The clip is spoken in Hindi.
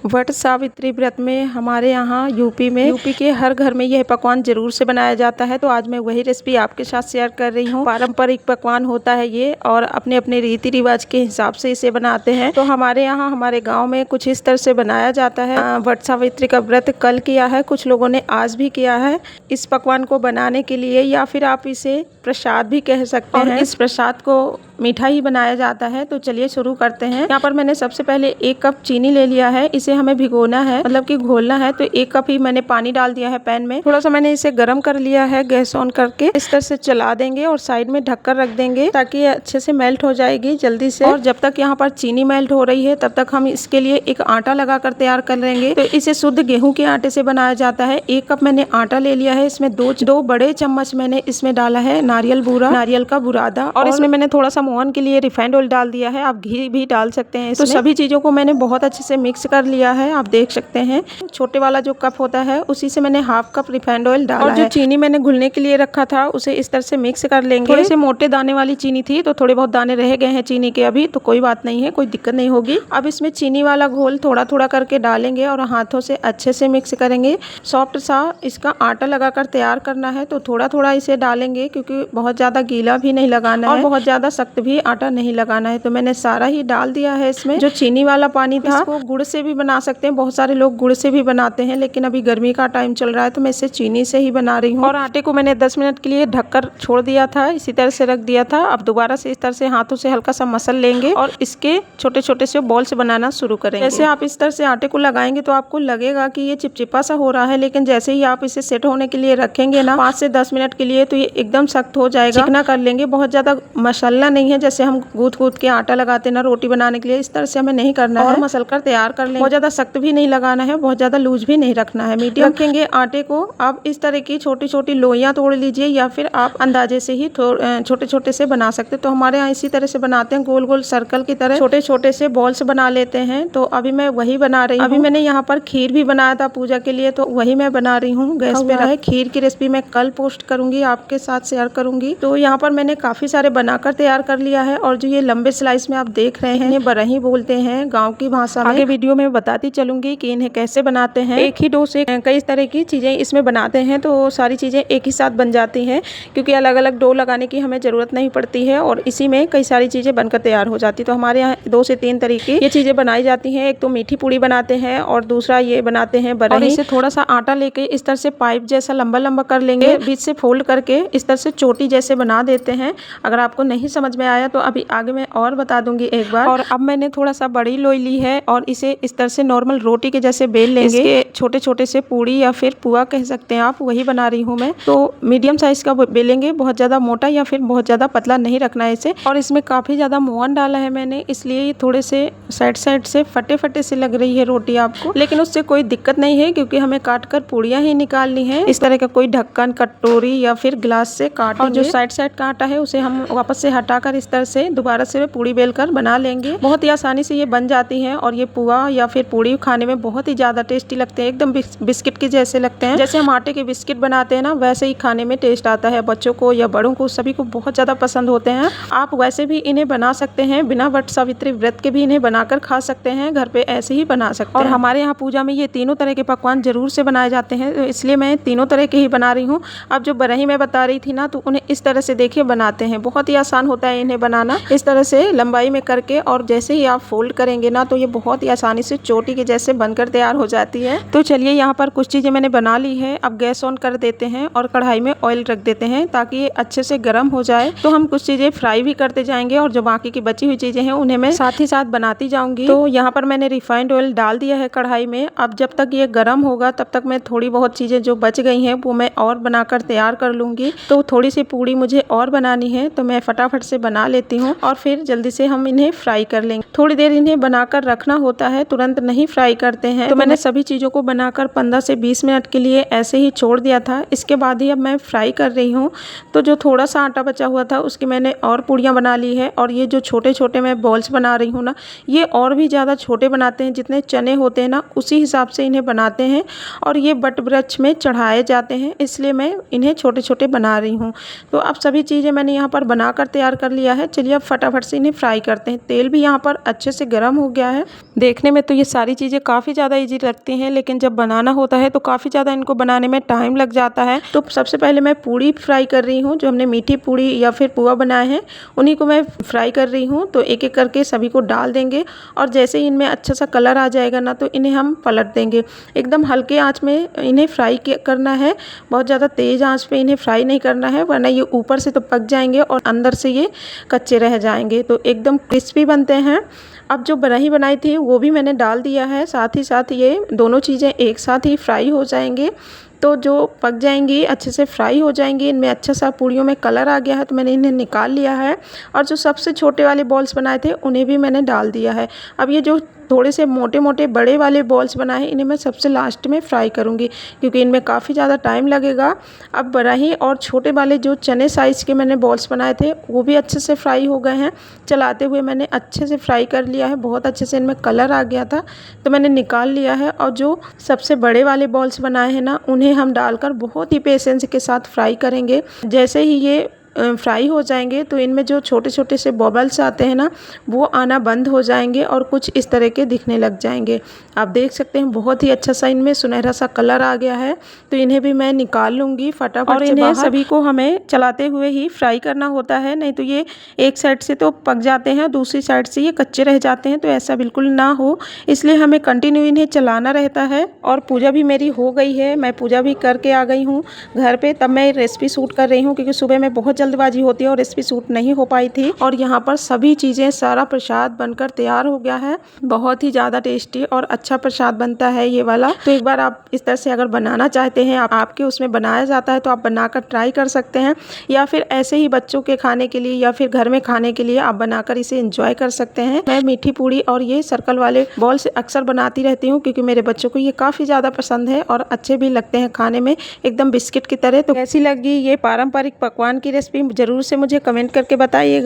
वट सावित्री व्रत में हमारे यहाँ यूपी के हर घर में यह पकवान जरूर से बनाया जाता है। तो आज मैं वही रेसिपी आपके साथ शेयर कर रही हूँ। पारंपरिक पकवान होता है ये और अपने अपने रीति रिवाज के हिसाब से इसे बनाते हैं। तो हमारे यहाँ हमारे गाँव में कुछ इस तरह से बनाया जाता है। वट सावित्री का व्रत कल किया है, कुछ लोगों ने आज भी किया है। इस पकवान को बनाने के लिए या फिर आप इसे प्रसाद भी कह सकते हैं। इस प्रसाद को मीठा ही बनाया जाता है। तो चलिए शुरू करते हैं। यहाँ पर मैंने सबसे पहले 1 कप चीनी ले लिया है। इसे हमें भिगोना है, मतलब कि घोलना है। तो 1 कप ही मैंने पानी डाल दिया है पैन में। थोड़ा सा मैंने इसे गर्म कर लिया है, गैस ऑन करके इस तरह से चला देंगे और साइड में ढककर रख देंगे ताकि ये अच्छे से मेल्ट हो जाएगी जल्दी से। और जब तक यहाँ पर चीनी मेल्ट हो रही है तब तक हम इसके लिए एक आटा लगा कर तैयार कर लेंगे। तो इसे शुद्ध गेहूं के आटे से बनाया जाता है। 1 कप मैंने आटा ले लिया है। इसमें दो बड़े चम्मच मैंने इसमें डाला है नारियल बूरा, नारियल का बुरादा, और इसमें मैंने थोड़ा सा मोहन के लिए रिफाइंड ऑयल डाल दिया है। आप घी भी डाल सकते हैं इसमें। तो सभी चीजों को मैंने बहुत अच्छे से मिक्स कर लिया है। आप देख सकते हैं छोटे वाला जो कप होता है उसी से मैंने 1/2 कप रिफाइंड ऑयल डाला है। और जो चीनी मैंने घुलने के लिए रखा था उसे इस तरह से मिक्स कर लेंगे। थोड़े से मोटे दाने वाली चीनी थी तो थोड़े बहुत दाने रह गए हैं चीनी के अभी, तो कोई बात नहीं है, कोई दिक्कत नहीं होगी। अब इसमें चीनी वाला घोल थोड़ा थोड़ा करके डालेंगे और हाथों से अच्छे से मिक्स करेंगे। सॉफ्ट सा इसका आटा लगाकर तैयार करना है। तो थोड़ा थोड़ा इसे डालेंगे क्योंकि बहुत ज्यादा गीला भी नहीं लगाना है और बहुत ज्यादा सख्त भी आटा नहीं लगाना है। तो मैंने सारा ही डाल दिया है इसमें। जो चीनी वाला पानी था इसको गुड़ से भी बना सकते हैं। बहुत सारे लोग गुड़ से भी बनाते हैं, लेकिन अभी गर्मी का टाइम चल रहा है तो मैं इसे चीनी से ही बना रही हूँ। और आटे को मैंने 10 मिनट के लिए ढककर छोड़ दिया था, इसी तरह से रख दिया था। अब दोबारा से इस तरह से हाथों से हल्का सा मसल लेंगे और इसके छोटे छोटे से बॉल्स बनाना शुरू करेंगे। जैसे आप इस तरह से आटे को लगाएंगे तो आपको लगेगा कि ये चिपचिपा सा हो रहा है, लेकिन जैसे ही आप इसे सेट होने के लिए रखेंगे ना 5 से 10 मिनट के लिए, तो ये एकदम सख्त हो जाएगा। चिकना कर लेंगे। बहुत ज्यादा मसलना नहीं है, जैसे हम गूंथ के आटा लगाते हैं ना रोटी बनाने के लिए, इस तरह से हमें नहीं करना है। और मसल कर तैयार कर लेंगे। बहुत ज्यादा सख्त भी नहीं लगाना है, बहुत ज्यादा लूज भी नहीं रखना है, मीडियम रखेंगे आटे को। अब इस तरह की छोटी छोटी लोइयां तोड़ लीजिए या फिर आप अंदाजे से ही छोटे छोटे से बना सकते। तो हमारे यहाँ इसी तरह से बनाते हैं, गोल गोल सर्कल की तरह छोटे छोटे से बॉल्स बना लेते हैं। तो अभी मैं वही बना रही हूँ। अभी मैंने यहाँ पर खीर भी बनाया था पूजा के लिए, तो वही मैं बना रही हूँ। गैस पे रहे। खीर की रेसिपी मैं कल पोस्ट करूंगी, आपके साथ शेयर करूंगी। तो यहाँ पर मैंने काफी सारे बनाकर तैयार कर लिया है। और जो ये लंबे स्लाइस में आप देख रहे हैं, इन्हें बरही बोलते हैं गांव की भाषा में। आगे वीडियो में बताती चलूंगी कि इन्हें कैसे बनाते हैं। एक ही डो से कई तरह की चीजें इसमें बनाते हैं, तो सारी चीजें एक ही साथ बन जाती हैं क्योंकि अलग अलग डो लगाने की हमें जरूरत नहीं पड़ती है और इसी में कई सारी चीजें बनकर तैयार हो जाती है। तो हमारे यहाँ 2 से 3 तरीके ये चीजें बनाई जाती हैं। एक तो मीठी पूड़ी बनाते हैं और दूसरा ये बनाते हैं बरही। और इसे थोड़ा सा आटा लेके इस तरह से पाइप जैसा लंबा लंबा कर लेंगे, बीच से फोल्ड करके इस तरह से चोटी जैसे बना देते हैं। अगर आपको नहीं समझ में आया तो अभी आगे मैं और बता दूंगी एक बार। और अब मैंने थोड़ा सा बड़ी लोई ली है और इसे इस तरह से नॉर्मल रोटी के जैसे बेल लेंगे। इसके छोटे छोटे से पूड़ी या फिर पुआ कह सकते हैं आप, वही बना रही हूँ मैं। तो मीडियम साइज का बेलेंगे, बहुत ज्यादा मोटा या फिर बहुत ज्यादा पतला नहीं रखना है इसे। और इसमें काफी ज्यादा मोहन डाला है मैंने, इसलिए ये थोड़े से साइड साइड से फटे फटे से लग रही है रोटी आपको, लेकिन उससे कोई दिक्कत नहीं है क्योंकि हमें काट कर पूड़ियाँ ही निकालनी है। इस तरह का कोई ढक्कन, कटोरी या फिर गिलास से काट, और जो साइड साइड का आटा है उसे हम वापस से हटाकर इस तरह से दोबारा से पूड़ी बेलकर बना लेंगे। बहुत ही आसानी से ये बन जाती है और ये पुआ या फिर पूड़ी खाने में बहुत ही ज्यादा टेस्टी लगते हैं, एकदम बिस्किट के जैसे लगते हैं। जैसे हम आटे के बिस्किट बनाते हैं ना, वैसे ही खाने में टेस्ट आता है। बच्चों को या बड़ों को सभी को बहुत ज्यादा पसंद होते हैं। आप वैसे भी इन्हें बना सकते हैं, बिना वट सावित्री व्रत के भी इन्हें बनाकर खा सकते हैं, घर पे ऐसे ही बना सकते हैं। और हमारे यहाँ पूजा में ये तीनों तरह के पकवान जरूर से बनाए जाते हैं, तो इसलिए मैं तीनों तरह के ही बना रही हूँ। अब जो बरही मैं बता रही थी ना, तो उन्हें इस तरह से देखिए बनाते हैं। बहुत ही आसान होता है इन्हें बनाना, इस तरह से लंबाई में करके। और जैसे ही आप फोल्ड करेंगे ना, तो ये बहुत ही आसानी से चोटी के जैसे बनकर तैयार हो जाती है। तो चलिए यहाँ पर कुछ चीजें मैंने बना ली है। अब गैस ऑन कर देते हैं और कढ़ाई में ऑयल रख देते हैं ताकि ये अच्छे से गर्म हो जाए। तो हम कुछ चीजें फ्राई भी करते जाएंगे और जो बाकी की बची हुई चीजें हैं उन्हें मैं साथ ही साथ बनाती जाऊंगी। तो यहाँ पर मैंने रिफाइंड ऑयल डाल दिया है कढ़ाई में। अब जब तक ये गर्म होगा तब तक मैं थोड़ी बहुत चीजें जो बच गई हैं वो मैं और बनाकर तैयार कर लूंगी। तो थोड़ी सी पूड़ी मुझे और बनानी है, तो मैं फटाफट से बना लेती हूँ और फिर जल्दी से हम इन्हें फ्राई कर लेंगे। थोड़ी देर इन्हें बनाकर रखना होता है, तुरंत नहीं फ्राई करते हैं। तो मैंने सभी चीजों को बनाकर 15 से 20 मिनट के लिए ऐसे ही छोड़ दिया था। इसके बाद ही अब मैं फ्राई कर रही हूँ। तो जो थोड़ा सा आटा बचा हुआ था उसकी मैंने और पूड़ियाँ बना ली है। और ये जो छोटे छोटे मैं बॉल्स बना रही हूँ ना, ये और भी ज़्यादा छोटे बनाते हैं। जितने चने होते हैं ना उसी हिसाब से इन्हें बनाते हैं और ये बट वृक्ष में चढ़ाए जाते हैं, इसलिए मैं इन्हें छोटे छोटे बना रही हूँ। तो अब सभी चीज़ें मैंने यहाँ पर बनाकर तैयार कर लिया है। चलिए अब फटाफट से इन्हें फ्राई करते हैं। तेल भी यहाँ पर अच्छे से गर्म हो गया है। देखने में तो ये सारी चीज़ें काफ़ी ज़्यादा ईजी लगती हैं, लेकिन जब बनाना होता है तो काफ़ी ज़्यादा इनको बनाने में टाइम लग जाता है। तो सबसे पहले मैं पूड़ी फ्राई कर रही हूँ। जो हमने मीठी पूड़ी या फिर पुआ बनाए हैं उन्हीं को मैं फ्राई कर रही हूँ। तो एक एक करके सभी को डाल देंगे और जैसे ही इनमें अच्छा सा कलर आ जाएगा ना तो इन्हें हम पलट देंगे। एकदम हल्के आँच में इन्हें फ्राई करना है, बहुत ज़्यादा तेज़ आँच पे इन्हें फ्राई नहीं करना है, वरना ये ऊपर से तो पक जाएंगे और अंदर से ये कच्चे रह जाएंगे। तो एकदम क्रिस्पी बनते हैं। अब जो बरही बनाई थी वो भी मैंने डाल दिया है, साथ ही साथ ये दोनों चीज़ें एक साथ ही फ्राई हो जाएंगे। तो जो पक जाएंगी, अच्छे से फ्राई हो जाएंगी, इनमें अच्छा सा पूड़ियों में कलर आ गया है तो मैंने इन्हें निकाल लिया है। और जो सबसे छोटे वाले बॉल्स बनाए थे उन्हें भी मैंने डाल दिया है। अब ये जो थोड़े से मोटे मोटे बड़े वाले बॉल्स बनाए हैं इन्हें मैं सबसे लास्ट में फ्राई करूँगी, क्योंकि इनमें काफ़ी ज़्यादा टाइम लगेगा। अब बराही और छोटे वाले जो चने साइज़ के मैंने बॉल्स बनाए थे वो भी अच्छे से फ्राई हो गए हैं। चलाते हुए मैंने अच्छे से फ्राई कर लिया है, बहुत अच्छे से इनमें कलर आ गया था तो मैंने निकाल लिया है। और जो सबसे बड़े वाले बॉल्स बनाए हैं ना उन्हें हम डालकर बहुत ही पेशेंस के साथ फ्राई करेंगे। जैसे ही ये फ्राई हो जाएंगे तो इनमें जो छोटे छोटे से बबल्स आते हैं ना वो आना बंद हो जाएंगे और कुछ इस तरह के दिखने लग जाएंगे। आप देख सकते हैं बहुत ही अच्छा सा इनमें सुनहरा सा कलर आ गया है। तो इन्हें भी मैं निकाल लूँगी फटाफट से बाहर। इन्हें सभी को हमें चलाते हुए ही फ्राई करना होता है, नहीं तो ये एक साइड से तो पक जाते हैं, दूसरी साइड से ये कच्चे रह जाते हैं। तो ऐसा बिल्कुल ना हो, इसलिए हमें कंटिन्यू इन्हें चलाना रहता है। और पूजा भी मेरी हो गई है, मैं पूजा भी करके आ गई हूँ घर पे। तब मैं रेसिपी शूट कर रही हूँ क्योंकि सुबह में बहुत जल्दबाजी होती है और रेसिपी शूट नहीं हो पाई थी। और यहाँ पर सभी चीज़ें, सारा प्रसाद बनकर तैयार हो गया है। बहुत ही ज़्यादा टेस्टी और अच्छा प्रसाद बनता है ये वाला। तो एक बार आप इस तरह से अगर बनाना चाहते हैं, आपके उसमें बनाया जाता है तो आप बनाकर ट्राई कर सकते हैं, या फिर ऐसे ही बच्चों के खाने के लिए या फिर घर में खाने के लिए आप बनाकर इसे एंजॉय कर सकते हैं। मैं मीठी पूड़ी और ये सर्कल वाले बॉल्स अक्सर बनाती रहती हूँ क्योंकि मेरे बच्चों को ये काफ़ी ज़्यादा पसंद है और अच्छे भी लगते हैं खाने में, एकदम बिस्किट की तरह। तो कैसी लगी ये पारंपरिक पकवान की रेसिपी जरूर से मुझे कमेंट करके बताइएगा।